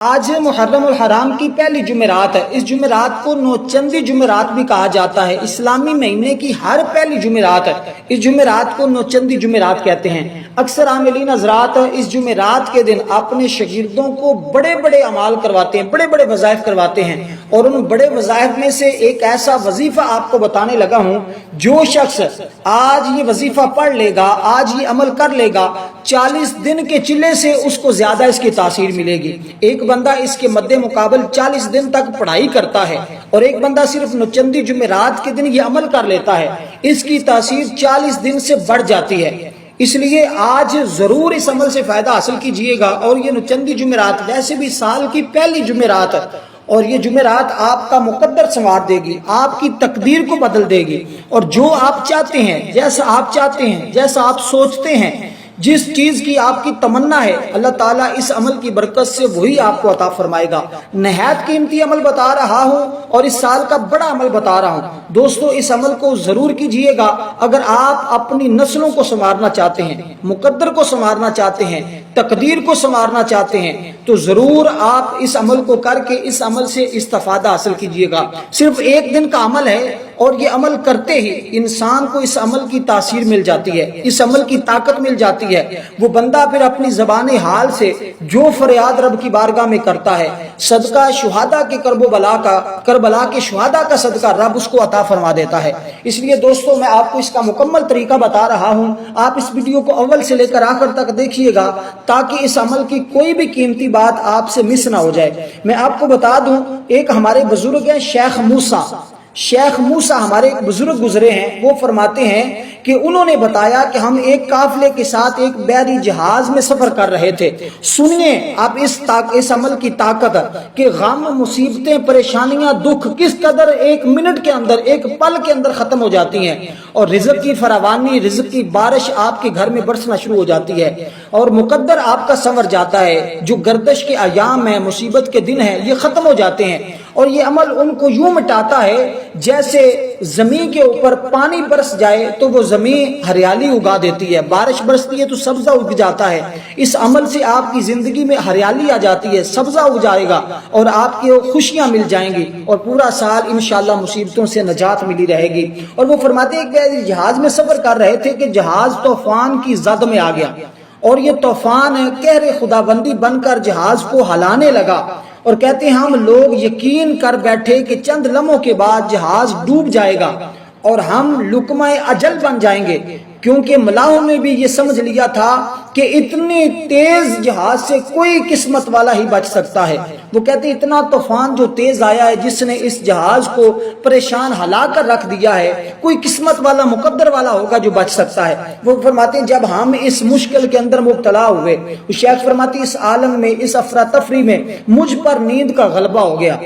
آج محرم الحرام کی پہلی جمعرات ہے۔ اس جمعرات کو نوچندی جمعرات بھی کہا جاتا ہے۔ اسلامی مہینے کی ہر پہلی جمعرات ہے۔ اس جمعرات کو نوچندی جمعرات کہتے ہیں۔ اکثر عاملین حضرات اس جمعرات کے دن اپنے شاگردوں کو بڑے بڑے اعمال کرواتے ہیں، بڑے بڑے وظائف کرواتے ہیں، اور ان بڑے وظائف میں سے ایک ایسا وظیفہ آپ کو بتانے لگا ہوں، جو شخص آج یہ وظیفہ پڑھ لے گا، آج یہ عمل کر لے گا، 40 دن کے چلے سے اس کو زیادہ اس کی تاثیر ملے گی۔ ایک بندہ اس کے مد مقابل 40 دن تک پڑھائی کرتا ہے، اور ایک بندہ صرف نوچندی جمعرات کے دن یہ عمل کر لیتا ہے، اس کی تاثیر 40 دن سے بڑھ جاتی ہے۔ اس لیے آج ضرور اس عمل سے فائدہ حاصل کیجئے گا۔ اور یہ نوچندی جمعرات ویسے بھی سال کی پہلی جمعرات ہے، اور یہ جمعرات آپ کا مقدر سنوار دے گی، آپ کی تقدیر کو بدل دے گی، اور جو آپ چاہتے ہیں، جیسا آپ چاہتے ہیں، جیسا آپ سوچتے ہیں، جس چیز کی آپ کی تمنا ہے، اللہ تعالیٰ اس عمل کی برکت سے وہی آپ کو عطا فرمائے گا۔ نہایت قیمتی عمل بتا رہا ہوں، اور اس سال کا بڑا عمل بتا رہا ہوں۔ دوستو، اس عمل کو ضرور کیجئے گا۔ اگر آپ اپنی نسلوں کو سنوارنا چاہتے ہیں، مقدر کو سنوارنا چاہتے ہیں، تقدیر کو سنوارنا چاہتے ہیں، تو ضرور آپ اس عمل کو کر کے اس عمل سے استفادہ حاصل کیجئے گا۔ صرف ایک دن کا عمل ہے، اور یہ عمل کرتے ہی انسان کو اس عمل کی تاثیر مل جاتی ہے، اس عمل کی طاقت مل جاتی ہے۔ وہ بندہ پھر اپنی زبان حال سے جو فریاد رب کی بارگاہ میں کرتا ہے، صدقہ شہداء کے کربلا کے شہداء کا صدقہ رب اس کو عطا فرما دیتا ہے۔ اس لیے دوستو، میں آپ کو اس کا مکمل طریقہ بتا رہا ہوں۔ آپ اس ویڈیو کو اول سے لے کر آخر تک دیکھیے گا، تاکہ اس عمل کی کوئی بھی قیمتی بات آپ سے مس نہ ہو جائے۔ میں آپ کو بتا دوں، ایک ہمارے بزرگ ہیں شیخ موسیٰ ہمارے ایک بزرگ گزرے ہیں۔ وہ فرماتے ہیں کہ انہوں نے بتایا کہ ہم ایک قافلے کے ساتھ ایک بحری جہاز میں سفر کر رہے تھے۔ سنیے آپ اس عمل کی طاقت، کہ غم، مصیبتیں، پریشانیاں، دکھ کس قدر ایک منٹ کے اندر، ایک پل کے اندر ختم ہو جاتی ہیں، اور رزق کی فراوانی، رزق کی بارش آپ کے گھر میں برسنا شروع ہو جاتی ہے، اور مقدر آپ کا سنور جاتا ہے۔ جو گردش کے ایام ہیں، مصیبت کے دن ہیں، یہ ختم ہو جاتے ہیں۔ اور یہ عمل ان کو یوں مٹاتا ہے جیسے زمین کے اوپر پانی برس جائے تو وہ زمین ہریالی اگا دیتی ہے، بارش برستی ہے تو سبزہ اگ جاتا ہے۔ اس عمل سے آپ کی زندگی میں ہریالی آ جاتی ہے، سبزہ اگ جائے گا، اور آپ کی خوشیاں مل جائیں گی، اور پورا سال انشاءاللہ مصیبتوں سے نجات ملی رہے گی۔ اور وہ فرماتے ہیں کہ جہاز میں سفر کر رہے تھے کہ جہاز طوفان کی زد میں آ گیا، اور یہ طوفان قہر خداوندی بن کر جہاز کو ہلانے لگا، اور کہتے ہیں ہم لوگ یقین کر بیٹھے کہ چند لمحوں کے بعد جہاز ڈوب جائے گا اور ہم لقمہ اجل بن جائیں گے، کیونکہ ملاحوں نے بھی یہ سمجھ لیا تھا کہ اتنی تیز جہاز سے کوئی قسمت والا ہی بچ سکتا ہے۔ وہ کہتے ہیں اتنا طوفان جو تیز آیا ہے، جس نے اس جہاز کو پریشان ہلا کر رکھ دیا ہے، کوئی قسمت والا، مقدر والا ہوگا جو بچ سکتا ہے۔ وہ فرماتے ہیں جب ہم اس مشکل کے اندر مبتلا ہوئے، شیخ فرماتی اس عالم میں، اس افراتفری میں مجھ پر نیند کا غلبہ ہو گیا،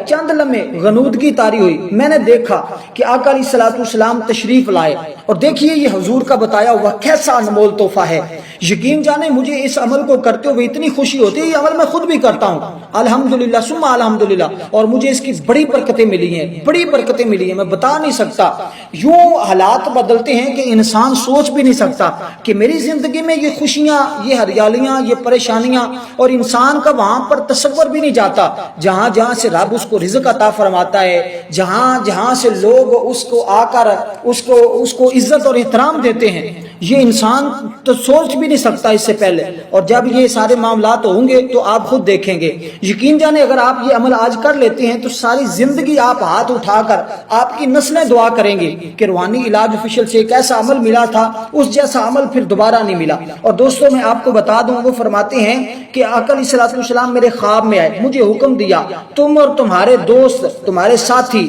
چند لمحے غنودگی طاری ہوئی، میں نے دیکھا کہ آقا علیہ الصلوۃ والسلام تشریف لائے، اور دیکھیے یہ حضور کا بتایا ہوا کیسا انمول تحفہ ہے۔ یقین جانے مجھے اس عمل کو کرتے ہوئے اتنی خوشی ہوتی ہے، یہ عمل میں خود بھی کرتا ہوں الحمدللہ ثم الحمدللہ، اور مجھے اس کی بڑی برکتیں ملی ہیں، میں بتا نہیں سکتا۔ یوں حالات بدلتے ہیں کہ انسان سوچ بھی نہیں سکتا کہ میری زندگی میں یہ خوشیاں، یہ ہریالیاں، یہ پریشانیاں، اور انسان کا وہاں پر تصور بھی نہیں جاتا جہاں جہاں سے رب اس کو رزق عطا فرماتا ہے، جہاں سے لوگ اس کو آ کر اس کو عزت اور احترام دیتے ہیں، یہ انسان تو سوچ بھی نہیں سکتا اس سے پہلے۔ اور جب یہ سارے معاملات ہوں گے تو آپ خود دیکھیں گے۔ یقین جانے اگر آپ یہ عمل آج کر لیتے ہیں تو ساری زندگی آپ ہاتھ اٹھا کر آپ کی نسلیں دعا کریں گے کہ روحانی علاج آفیشل سے ایک ایسا عمل ملا تھا، اس جیسا عمل پھر دوبارہ نہیں ملا۔ اور دوستوں میں آپ کو بتا دوں، وہ فرماتے ہیں کہ آقا علیہ الصلوۃ والسلام میرے خواب میں آئے، مجھے حکم دیا تم اور تمہارے دوست، تمہارے ساتھی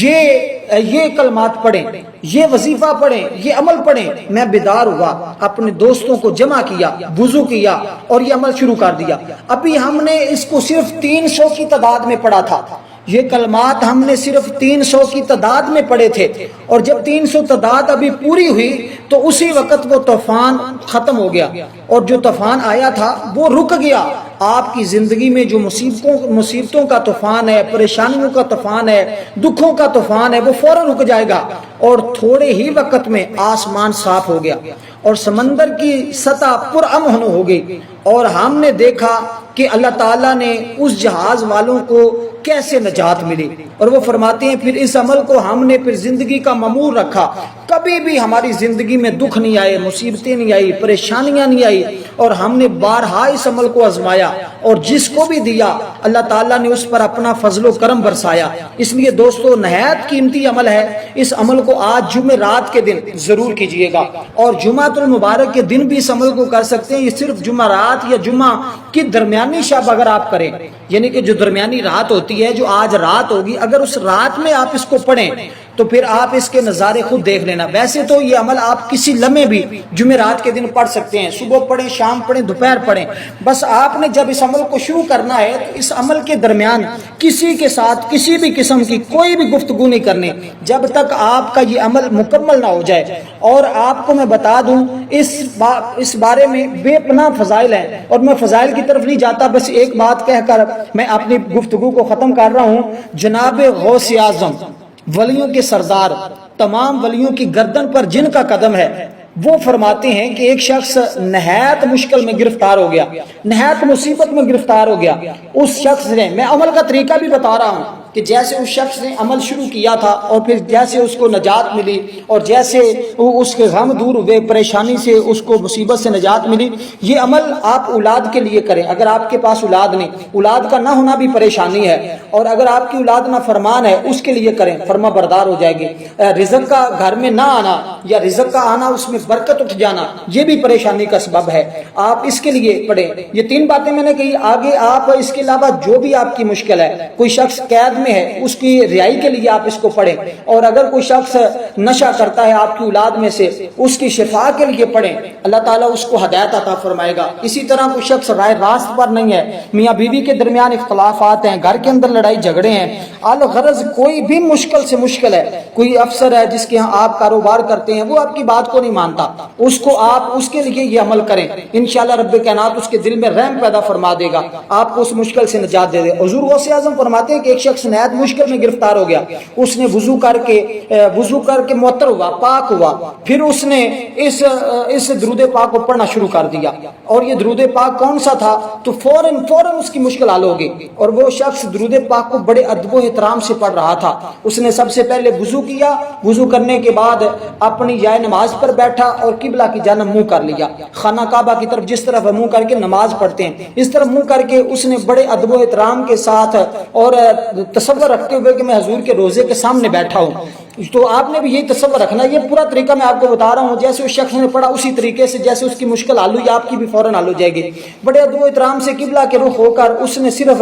یہ کلمات پڑھیں، یہ وظیفہ پڑھیں، یہ عمل پڑھیں۔ میں بیدار ہوا، اپنے دوستوں کو جمع کیا، وضو کیا، اور یہ عمل شروع کر دیا۔ ابھی ہم نے اس کو صرف 300 کی تعداد میں پڑھا تھا، یہ کلمات ہم نے صرف 300 کی تعداد میں پڑھے تھے، اور جب 300 تعداد ابھی پوری ہوئی تو اسی وقت وہ طوفان ختم ہو گیا، اور جو طوفان آیا تھا وہ رک گیا۔ آپ کی زندگی میں جو مصیبتوں کا طوفان ہے، پریشانیوں کا طوفان ہے، دکھوں کا طوفان ہے، وہ فوراً رک جائے گا، اور تھوڑے ہی وقت میں آسمان صاف ہو گیا، اور سمندر کی سطح پرامن ہو گئی، اور ہم نے دیکھا کہ اللہ تعالیٰ نے اس جہاز والوں کو کیسے نجات ملی، اور وہ فرماتے ہیں پھر اس عمل کو ہم نے پھر زندگی کا معمول رکھا، کبھی بھی ہماری زندگی میں دکھ نہیں آئے، مصیبتیں نہیں آئی، پریشانیاں نہیں آئی، اور ہم نے بارہا اس عمل کو آزمایا، اور جس کو بھی دیا اللہ تعالیٰ نے اس پر اپنا فضل و کرم برسایا۔ اس لیے دوستو نہایت قیمتی عمل ہے، اس عمل کو آج جمعرات کے دن ضرور کیجئے گا، اور جمعۃ المبارک کے دن بھی اس عمل کو کر سکتے ہیں۔ یہ صرف جمعرات یا جمعہ کی درمیانی شب اگر آپ کریں، یعنی کہ جو درمیانی رات ہوتی ہے، جو آج رات ہوگی، اگر اس رات میں آپ اس کو پڑھیں تو پھر آپ اس کے نظارے خود دیکھ لینا۔ ویسے تو یہ عمل آپ کسی لمحے بھی جمعرات کے دن پڑھ سکتے ہیں، صبح پڑھیں، شام پڑھیں، دوپہر پڑھیں، بس آپ نے جب اس عمل کو شروع کرنا ہے تو اس عمل کے درمیان کسی کے ساتھ کسی بھی قسم کی کوئی بھی گفتگو نہیں کرنی جب تک آپ کا یہ عمل مکمل نہ ہو جائے۔ اور آپ کو میں بتا دوں اس بارے میں بے پناہ فضائل ہیں، اور میں فضائل کی طرف نہیں جاتا، بس ایک بات کہہ کر میں اپنی گفتگو کو ختم کر رہا ہوں۔ جناب غوث اعظم، ولیوں کے سردار، تمام ولیوں کی گردن پر جن کا قدم ہے، وہ فرماتے ہیں کہ ایک شخص نہایت مشکل میں گرفتار ہو گیا، نہایت مصیبت میں گرفتار ہو گیا، اس شخص نے، میں عمل کا طریقہ بھی بتا رہا ہوں کہ جیسے اس شخص نے عمل شروع کیا تھا، اور پھر جیسے اس کو نجات ملی، اور جیسے اس کے غم دور ہوئے، پریشانی سے اس کو مصیبت سے نجات ملی۔ یہ عمل آپ اولاد کے لیے کریں۔ اگر آپ کے پاس اولاد نہیں، اولاد کا نہ ہونا بھی پریشانی ہے، اور اگر آپ کی اولاد نہ فرمان ہے، اس کے لیے کریں، فرما بردار ہو جائے گی۔ رزق کا گھر میں نہ آنا یا رزق کا آنا، اس میں برکت اٹھ جانا، یہ بھی پریشانی کا سبب ہے، آپ اس کے لیے پڑھیں۔ یہ تین باتیں میں نے کہی، آگے آپ اس کے علاوہ جو بھی آپ کی مشکل ہے، کوئی شخص قید میں ہے، اس کی رہائی کے لیے آپ اس کو پڑھیں، اور اگر کوئی شخص نشہ کرتا ہے آپ کی اولاد میں سے، اس کی شفا کے لیے پڑھیں، اللہ تعالیٰ اس کو ہدایت عطا فرمائے گا۔ اسی طرح کوئی شخص رائے راست پر نہیں ہے، میاں بیوی کے درمیان اختلافات ہیں، گھر کے اندر لڑائی جھگڑے ہیں، الغرض کوئی بھی مشکل سے مشکل ہے، کوئی افسر ہے جس کے ہاں آپ کاروبار کرتے ہیں، وہ آپ کی بات کو نہیں مانتا، اس کو آپ اس کے لیے یہ عمل کریں، انشاءاللہ رب کائنات اس کے دل میں رحم پیدا فرما دے گا، آپ کو اس مشکل سے نجات دے دے۔ حضور غوث اعظم فرماتے ہیں کہ ایک شخص نہایت مشکل میں گرفتار ہو گیا، اس نے وضو کر کے معطر ہوا، پاک ہوا، پھر اس نے اس درود پاک کو پڑھنا شروع کر دیا، اور یہ درود پاک کون سا تھا؟ تو فوراً اس کی مشکل حل ہوگی۔ اور وہ شخص درود پاک کو بڑے ادب و احترام سے پڑھ رہا تھا، اس نے سب سے پہلے وضو کیا، وضو کرنے کے بعد اپنی جائے نماز پر بیٹھا اور قبلہ کی جانب منہ کر لیا، خانہ کعبہ کی طرف جس طرف منہ کر کے نماز پڑھتے ہیں اس طرف منہ کر کے اس نے بڑے ادب و احترام کے ساتھ اور تصور رکھتے ہوئے کہ میں حضور کے روزے کے سامنے بیٹھا ہوں، تو آپ نے بھی یہی تصور رکھنا۔ یہ پورا طریقہ میں آپ کو بتا رہا ہوں، جیسے اس شخص نے پڑھا اسی طریقے سے جیسے اس کی مشکل حل ہوئی، آپ کی بھی فوراً حل ہو جائے گی۔ بڑے ادب و احترام سے قبلہ کے رخ ہو کر اس نے صرف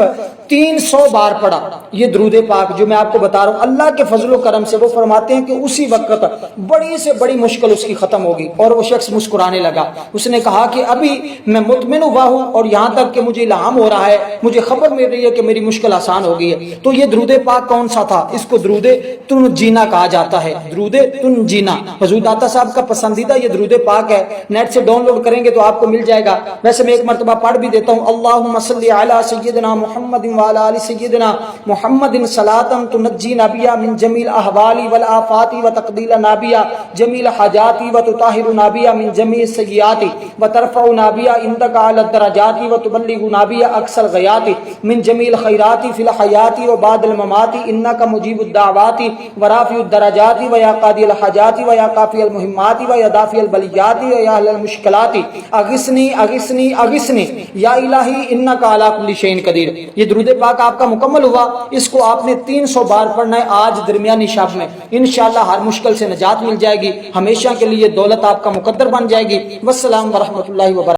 300 بار پڑھا یہ درود پاک جو میں آپ کو بتا رہا ہوں۔ اللہ کے فضل و کرم سے وہ فرماتے ہیں کہ اسی وقت بڑی سے بڑی مشکل اس کی ختم ہوگی، اور وہ شخص مسکرانے لگا۔ اس نے کہا کہ ابھی میں مطمئن ہوا ہوں، اور یہاں تک کہ مجھے الہام ہو رہا ہے، مجھے خبر مل رہی ہے کہ میری مشکل آسان ہو گئی ہے۔ تو یہ درود پاک کون سا تھا؟ اس کو درود تنجینا کہا جاتا ہے، درود تنجینا حضور داتا صاحب کا پسندیدہ یہ درود پاک ہے، نیٹ سے ڈاؤن لوڈ کریں گے تو آپ کو مل جائے گا۔ ویسے میں ایک مرتبہ پڑھ بھی دیتا ہوں، اللہم صلی علی سیدنا محمد وعلی آل سیدنا محمد صلاۃ تنجینا بہا من جمیع الاحوال والآفات وتقضی بہا جمیع الحاجات وتطہرنا بہا من جمیع السیئات وترفعنا بہا عندک اعلی الدرجات وتبلغنا بہا اقصى الغایات من جمیع الخیرات فی الحیات وبعد الممات انک مجیب الدعوات ورافع الدرجات ویا قاضی الحاجات ویا کافی المہمات ویا دافع البلیات ویا اہل المشکلات اغثنی اغثنی اغثنی یا الہی انک علی کل شیء قدیر۔ یہ درود پاک آپ کا مکمل ہوا، اس کو آپ نے 300 بار پڑھنا ہے آج درمیانی شب میں، انشاءاللہ ہر مشکل سے نجات مل جائے گی، ہمیشہ کے لیے دولت آپ کا مقدر بن جائے گی۔ والسلام ورحمۃ اللہ وبرکاتہ۔